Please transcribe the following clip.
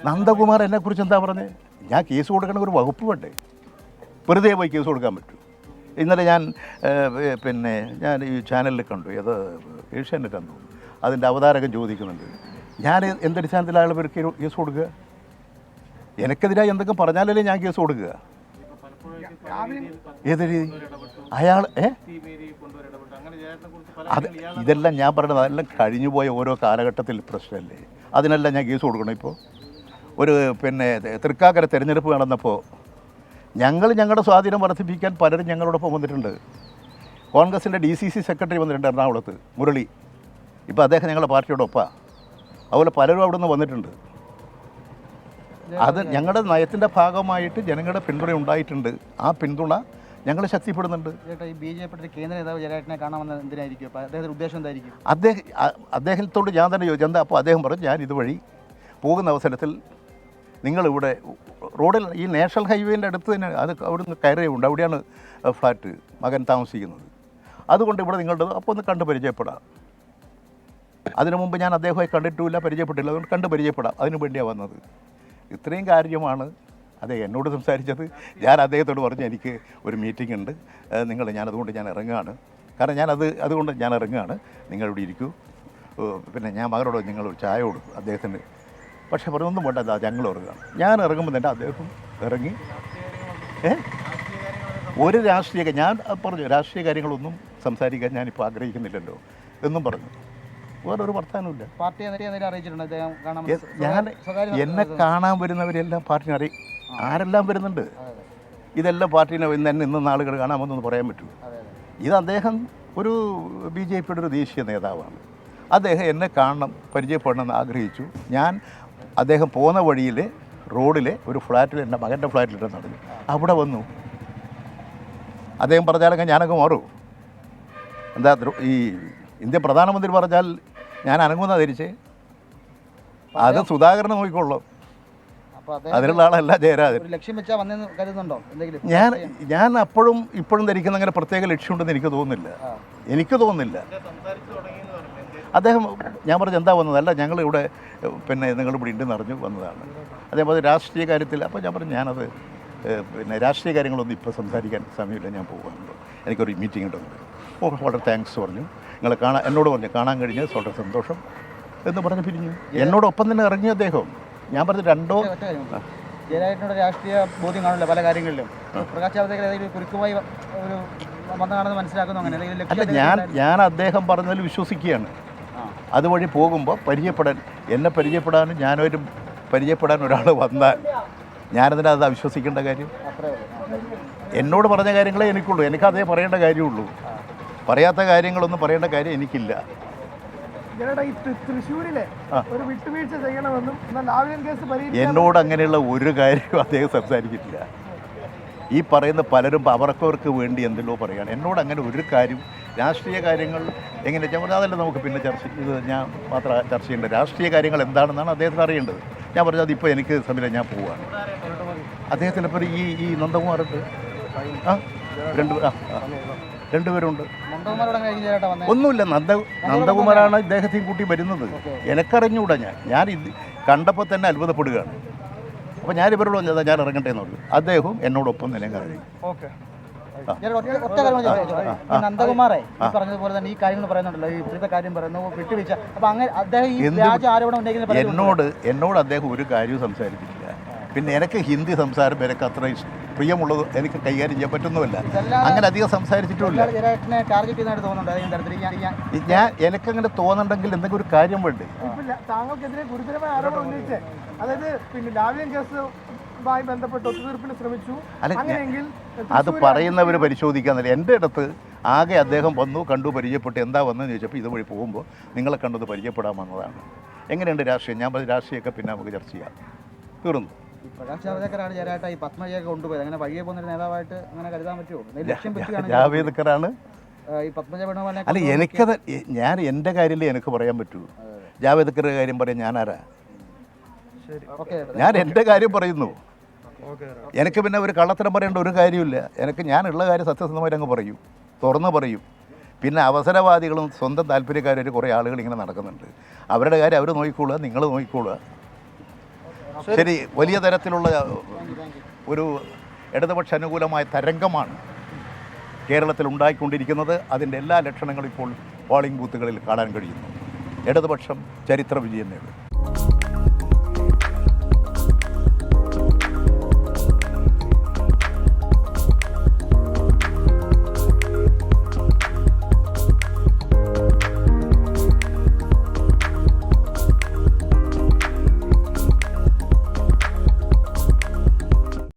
നന്ദകുമാർ എന്നെ കുറിച്ച് എന്താ പറഞ്ഞത്? ഞാൻ കേസ് കൊടുക്കണ ഒരു വകുപ്പ് വേണ്ടേ? വെറുതെ പോയി കേസ് കൊടുക്കാൻ പറ്റും? ഇന്നലെ ഞാൻ ഈ ചാനലിൽ കണ്ടു, അത് ഏഷ്യാനെറ്റ് കണ്ടു, അതിൻ്റെ അവതാരകൻ ചോദിക്കുന്നുണ്ട്, ഞാൻ എന്തടിസ്ഥാനത്തിൽ അയാൾ പേര് കേസ് കൊടുക്കുക? എനിക്കെതിരായി എന്തൊക്കെ പറഞ്ഞാലല്ലേ ഞാൻ കേസ് കൊടുക്കുക? ഏത് രീതി അയാൾ അത് ഇതെല്ലാം ഞാൻ പറയുന്നത് അതെല്ലാം കഴിഞ്ഞുപോയ ഓരോ കാലഘട്ടത്തിൽ പ്രശ്നമല്ലേ? അതിനെല്ലാം ഞാൻ കേസ് കൊടുക്കണം. ഇപ്പോൾ ഒരു തൃക്കാക്കര തിരഞ്ഞെടുപ്പ് നടന്നപ്പോൾ ഞങ്ങളുടെ സ്വാധീനം വർദ്ധിപ്പിക്കാൻ പലരും ഞങ്ങളോടൊപ്പം വന്നിട്ടുണ്ട്. കോൺഗ്രസിൻ്റെ DCC സെക്രട്ടറി വന്നിട്ടുണ്ട് എറണാകുളത്ത്, മുരളി. ഇപ്പോൾ അദ്ദേഹം ഞങ്ങളുടെ പാർട്ടിയോടൊപ്പമാണ്. അതുപോലെ പലരും അവിടെ നിന്ന് വന്നിട്ടുണ്ട്. അത് ഞങ്ങളുടെ നയത്തിൻ്റെ ഭാഗമായിട്ട് ജനങ്ങളുടെ പിന്തുണ ഉണ്ടായിട്ടുണ്ട്. ആ പിന്തുണ ഞങ്ങൾ ശക്തിപ്പെടുന്നുണ്ട്. കേന്ദ്ര നേതാവ് ജയരാജനെ കാണാമെന്ന് എന്തിനായിരിക്കും? അദ്ദേഹത്തിൻ്റെ ഉദ്ദേശം എന്തായിരിക്കും? അദ്ദേഹത്തോട് ഞാൻ തന്നെ ചോദിച്ചു എന്താ. അപ്പോൾ അദ്ദേഹം പറഞ്ഞു, ഞാൻ ഇതുവഴി പോകുന്ന അവസരത്തിൽ നിങ്ങളിവിടെ റോഡിൽ ഈ നാഷണൽ ഹൈവേൻ്റെ അടുത്ത് തന്നെ അത് അവിടുന്ന് കയറിയുണ്ട്, അവിടെയാണ് ഫ്ലാറ്റ് മകൻ താമസിക്കുന്നത്. അതുകൊണ്ട് ഇവിടെ നിങ്ങളുടെ അപ്പോൾ ഒന്ന് കണ്ട് പരിചയപ്പെടാം. അതിനു മുമ്പ് ഞാൻ അദ്ദേഹമായി കണ്ടിട്ടുമില്ല, പരിചയപ്പെട്ടില്ല. അതുകൊണ്ട് കണ്ട് പരിചയപ്പെടാം, അതിനു വേണ്ടിയാണ് വന്നത്. ഇത്രയും കാര്യമാണ് അദ്ദേഹം എന്നോട് സംസാരിച്ചത്. ഞാൻ അദ്ദേഹത്തോട് പറഞ്ഞു, എനിക്ക് ഒരു മീറ്റിംഗ് ഉണ്ട്, ഞാനതുകൊണ്ട് ഞാൻ ഇറങ്ങുകയാണ്. കാരണം അതുകൊണ്ട് ഞാൻ ഇറങ്ങുകയാണ്, നിങ്ങളിവിടെ ഇരിക്കൂ. ഞാൻ മകനോട് നിങ്ങളൊരു ചായ കൊടുക്കും അദ്ദേഹത്തിന്. പക്ഷേ പറഞ്ഞൊന്നും വേണ്ട, ഞങ്ങൾ ഇറങ്ങുകയാണ്. ഞാൻ ഇറങ്ങുമ്പോൾ തന്നെ അദ്ദേഹം ഇറങ്ങി. ഒരു ഞാൻ പറഞ്ഞു, രാഷ്ട്രീയ കാര്യങ്ങളൊന്നും സംസാരിക്കാൻ ഞാനിപ്പോൾ ആഗ്രഹിക്കുന്നില്ലല്ലോ എന്നും പറഞ്ഞു. വേറൊരു വർത്താനമില്ല. എന്നെ കാണാൻ വരുന്നവരെല്ലാം പാർട്ടിനെ ആരെല്ലാം വരുന്നുണ്ട്. ഇതെല്ലാം പാർട്ടിനെ ഇന്ന നാളുകൾ കാണാമെന്നൊന്ന് പറയാൻ പറ്റുമോ? ഇത് അദ്ദേഹം ഒരു BJPയുടെ ഒരു ദേശീയ നേതാവാണ്. അദ്ദേഹം എന്നെ കാണണം, പരിചയപ്പെടണമെന്ന് ആഗ്രഹിച്ചു. ഞാൻ അദ്ദേഹം പോകുന്ന വഴിയിൽ റോഡിലെ ഒരു ഫ്ലാറ്റിൽ, എൻ്റെ മകൻ്റെ ഫ്ലാറ്റിലിട്ട് നടന്നു. അവിടെ വന്നു. അദ്ദേഹം പറഞ്ഞാലൊക്കെ ഞാനങ്ങ് മാറും. എന്താ ഈ ഇന്ത്യൻ പ്രധാനമന്ത്രി പറഞ്ഞാൽ ഞാൻ അനങ്ങുന്ന ധരിച്ചേ? അത് സുധാകരനെ നോക്കിക്കൊള്ളാം. അതിനുള്ള ആളല്ല ജയരാജൻ. ഞാൻ ഇപ്പോഴും ധരിക്കുന്ന അങ്ങനെ പ്രത്യേക ലക്ഷ്യമുണ്ടെന്ന് എനിക്ക് തോന്നുന്നില്ല. അദ്ദേഹം ഞാൻ പറഞ്ഞു എന്താ വന്നത്? അല്ല, ഞങ്ങളിവിടെ നിങ്ങളിവിടെ ഉണ്ടെന്ന് അറിഞ്ഞു വന്നതാണ്. അതേപോലെ രാഷ്ട്രീയ കാര്യത്തിൽ. അപ്പോൾ ഞാൻ പറഞ്ഞു, ഞാനത് രാഷ്ട്രീയ കാര്യങ്ങളൊന്നും ഇപ്പോൾ സംസാരിക്കാൻ സമയമില്ല, ഞാൻ പോകുന്നുണ്ട്, എനിക്കൊരു മീറ്റിംഗ് ഉണ്ടെന്ന്. വളരെ താങ്ക്സ് പറഞ്ഞു. എന്നോട് പറഞ്ഞു കാണാൻ കഴിഞ്ഞത് വളരെ സന്തോഷം എന്ന് പറഞ്ഞ് പിരിഞ്ഞു. എന്നോടൊപ്പം തന്നെ ഇറങ്ങി അദ്ദേഹം. ഞാൻ പറഞ്ഞു ജയരാജനോട് രാഷ്ട്രീയ ബോധ്യം കാണില്ല പല കാര്യങ്ങളിലും. പ്രകാശ് ജാവ്ദേക്കർ കുരുക്കുമായി വന്നതാണെന്ന് മനസ്സിലാക്കുന്നു. അങ്ങനെ അല്ല, ഞാൻ അദ്ദേഹം പറഞ്ഞതിൽ വിശ്വസിക്കുകയാണ്. അതുവഴി പോകുമ്പോൾ എന്നെ പരിചയപ്പെടാനും ഞാനൊരു പരിചയപ്പെടാൻ ഒരാൾ വന്നാൽ ഞാനതിന് അത് അവിശ്വസിക്കേണ്ട കാര്യം? എന്നോട് പറഞ്ഞ കാര്യങ്ങളെ എനിക്കുള്ളൂ, എനിക്കതേ പറയേണ്ട കാര്യമുള്ളൂ. പറയാത്ത കാര്യങ്ങളൊന്നും പറയേണ്ട കാര്യം എനിക്കില്ല. എന്നോട് അങ്ങനെയുള്ള ഒരു കാര്യവും അദ്ദേഹം സംസാരിച്ചിട്ടില്ല. ഈ പറയുന്ന പലരും അവർക്ക് വേണ്ടി എന്തെല്ലോ പറയുകയാണ്. എന്നോട് അങ്ങനെ ഒരു കാര്യം, രാഷ്ട്രീയ കാര്യങ്ങൾ എങ്ങനെ ഞാൻ പറഞ്ഞാൽ അതല്ല നമുക്ക് പിന്നെ ഞാൻ മാത്രം ചർച്ച ചെയ്യേണ്ടത്. രാഷ്ട്രീയ കാര്യങ്ങൾ എന്താണെന്നാണ് അദ്ദേഹത്തിന് അറിയേണ്ടത്. ഞാൻ പറഞ്ഞത് അതിപ്പോൾ എനിക്ക് സമയം ഞാൻ പോവുകയാണ്. അദ്ദേഹത്തിനിപ്പോൾ ഈ നന്ദകുമാറുണ്ട്, രണ്ടുപേരുണ്ട്. ഒന്നുമില്ല, നന്ദകുമാറാണ് ഇദ്ദേഹത്തെയും കൂട്ടി വരുന്നത്. എനിക്കറിഞ്ഞൂടാ. ഞാൻ ഇത് കണ്ടപ്പോൾ തന്നെ അത്ഭുതപ്പെടുകയാണ്. അപ്പോൾ ഞാൻ ഇവരോട് പറഞ്ഞത് ഞാൻ ഇറങ്ങട്ടെ എന്ന് പറഞ്ഞു. അദ്ദേഹവും എന്നോടൊപ്പം നിലനിർത്തി. നന്ദകുമാറെ പറഞ്ഞതുപോലെ തന്നെ ഈ കാര്യങ്ങൾ പറയുന്നുണ്ടല്ലോ, ഈ ഇപ്പോഴത്തെ കാര്യം പറയുന്നു വിട്ടുവീഴ്ച. അപ്പോൾ അങ്ങനെ അദ്ദേഹം ഈ വ്യാജ ആരോപണം ഉന്നയിക്കുന്ന എന്നോട് അദ്ദേഹം ഒരു കാര്യവും സംസാരിച്ചിട്ടില്ല. പിന്നെ എനിക്ക് ഹിന്ദി സംസാരം എനിക്ക് അത്ര പ്രിയമുള്ളത് എനിക്ക് കൈകാര്യം ചെയ്യാൻ പറ്റുന്നുമില്ല. അങ്ങനെ അധികം സംസാരിച്ചിട്ടുമില്ല. എനിക്കങ്ങനെ തോന്നുന്നുണ്ടെങ്കിൽ എന്തെങ്കിലും ഒരു കാര്യം വേണ്ടേ? താങ്കൾക്കെതിരെ ഗുരുതരമായ ആരോപണം ഉന്നയിച്ച്, അതായത് ലാവ്ലിൻ കേസുമായി ബന്ധപ്പെട്ട് ഒത്തുതീർപ്പിന് ശ്രമിച്ചു. അങ്ങനെയെങ്കിൽ അത് പറയുന്നവർ പരിശോധിക്കാന്നില്ല. എൻ്റെ അടുത്ത് ആകെ അദ്ദേഹം വന്നു, കണ്ടു, പരിചയപ്പെട്ട് എന്താ വന്നതെന്ന് ചോദിച്ചപ്പോൾ ഇതുവഴി പോകുമ്പോൾ നിങ്ങളെ കണ്ടത് പരിചയപ്പെടാൻ വന്നതാണ്. എങ്ങനെയുണ്ട് രാഷ്ട്രീയം? ഞാൻ പറഞ്ഞു രാഷ്ട്രീയമൊക്കെ പിന്നെ നമുക്ക് ചർച്ച ചെയ്യാം, തീർന്നു. പ്രകാശ് ജാവ്ദേക്കറാണ് ജയരാജ് ഈ പത്മജയൊക്കെ കൊണ്ടുപോയത്. അങ്ങനെ വഴിയെ പോകുന്നൊരു നേതാവായിട്ട് അങ്ങനെ കരുതാൻ പറ്റുമോ? ജാവേദ്കറാണ് ഈ പത്മജ വേണുഗോപാലിനെ. അല്ല, എനിക്കത് ഞാൻ എൻ്റെ കാര്യമല്ലേ എനിക്ക് പറയാൻ പറ്റൂ. ജാവേദ്കറുടെ കാര്യം പറയാൻ ഞാനാരാ? ഞാൻ എൻ്റെ കാര്യം പറയുന്നു. എനിക്ക് പിന്നെ ഒരു കള്ളത്തരം പറയേണ്ട ഒരു കാര്യമില്ല. ഞാനുള്ള കാര്യം സത്യസന്ധമായിട്ട് അങ്ങ് പറയും, തുറന്ന് പറയും. പിന്നെ അവസരവാദികളും സ്വന്തം താല്പര്യക്കാരും കുറേ ആളുകൾ ഇങ്ങനെ നടക്കുന്നുണ്ട്. അവരുടെ കാര്യം അവർ നോക്കിക്കൊള്ളുക, നിങ്ങൾ നോക്കിക്കൊള്ളുക. ശരി, വലിയ തരത്തിലുള്ള ഒരു ഇടതുപക്ഷ അനുകൂലമായ തരംഗമാണ് കേരളത്തിൽ ഉണ്ടായിക്കൊണ്ടിരിക്കുന്നത്. അതിൻ്റെ എല്ലാ ലക്ഷണങ്ങളും ഇപ്പോൾ പോളിംഗ് ബൂത്തുകളിൽ കാണാൻ കഴിയുന്നു. ഇടതുപക്ഷം ചരിത്ര വിജയം നേടും.